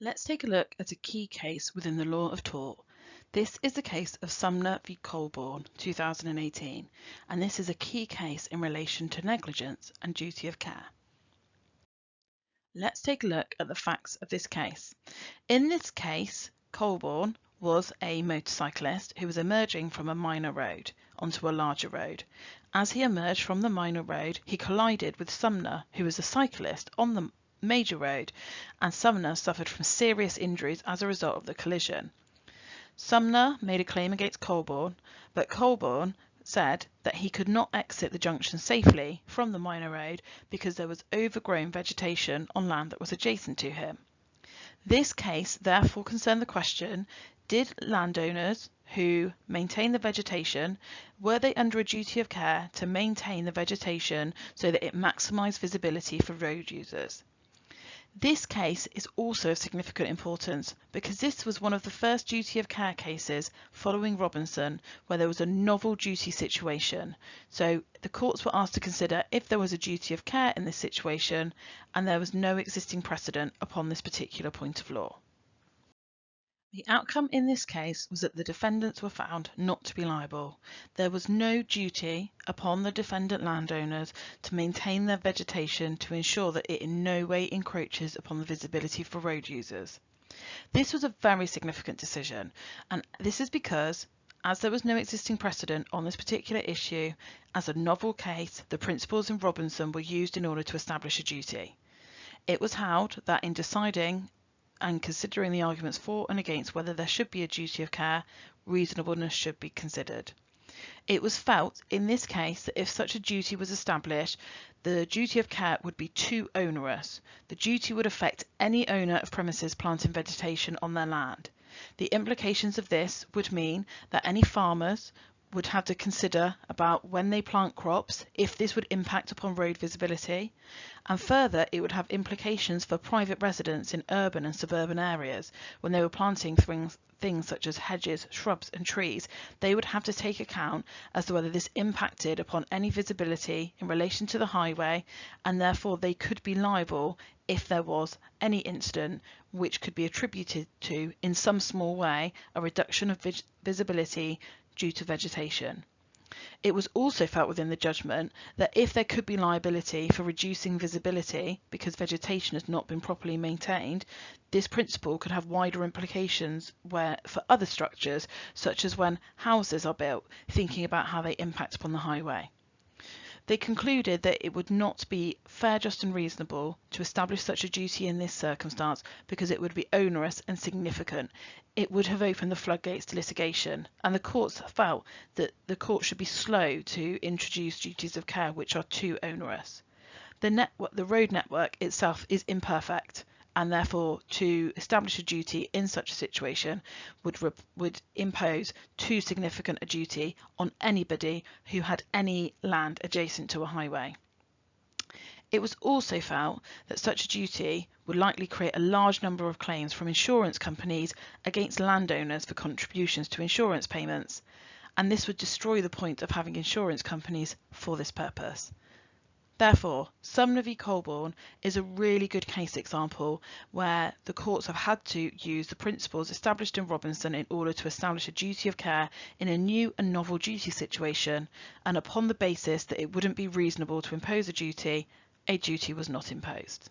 Let's take a look at a key case within the law of tort. This is the case of Sumner v Colbourne, 2018, and this is a key case in relation to negligence and duty of care. Let's take a look at the facts of this case. In this case, Colbourne was a motorcyclist who was emerging from a minor road onto a larger road. As he emerged from the minor road, he collided with Sumner, who was a cyclist on the major road, and Sumner suffered from serious injuries as a result of the collision. Sumner made a claim against Colbourne, but Colbourne said that he could not exit the junction safely from the minor road because there was overgrown vegetation on land that was adjacent to him. This case therefore concerned the question, did landowners who maintain the vegetation, were they under a duty of care to maintain the vegetation so that it maximised visibility for road users? This case is also of significant importance because this was one of the first duty of care cases following Robinson where there was a novel duty situation. So the courts were asked to consider if there was a duty of care in this situation, and there was no existing precedent upon this particular point of law. The outcome in this case was that the defendants were found not to be liable. There was no duty upon the defendant landowners to maintain their vegetation to ensure that it in no way encroaches upon the visibility for road users. This was a very significant decision, and this is because, as there was no existing precedent on this particular issue, as a novel case, the principles in Robinson were used in order to establish a duty. It was held that in deciding and considering the arguments for and against whether there should be a duty of care, reasonableness should be considered. It was felt in this case that if such a duty was established, the duty of care would be too onerous. The duty would affect any owner of premises planting vegetation on their land. The implications of this would mean that any farmers would have to consider about when they plant crops, if this would impact upon road visibility, and further it would have implications for private residents in urban and suburban areas when they were planting things such as hedges, shrubs and trees. They would have to take account as to whether this impacted upon any visibility in relation to the highway, and therefore they could be liable if there was any incident which could be attributed to, in some small way, a reduction of visibility due to vegetation. It was also felt within the judgment that if there could be liability for reducing visibility because vegetation has not been properly maintained, this principle could have wider implications for other structures, such as when houses are built, thinking about how they impact upon the highway. They concluded that it would not be fair, just and reasonable to establish such a duty in this circumstance because it would be onerous and significant. It would have opened the floodgates to litigation, and the courts felt that the court should be slow to introduce duties of care which are too onerous. The road network itself is imperfect, and therefore to establish a duty in such a situation would impose too significant a duty on anybody who had any land adjacent to a highway. It was also felt that such a duty would likely create a large number of claims from insurance companies against landowners for contributions to insurance payments, and this would destroy the point of having insurance companies for this purpose. Therefore, Sumner v Colbourne is a really good case example where the courts have had to use the principles established in Robinson in order to establish a duty of care in a new and novel duty situation, and upon the basis that it wouldn't be reasonable to impose a duty was not imposed.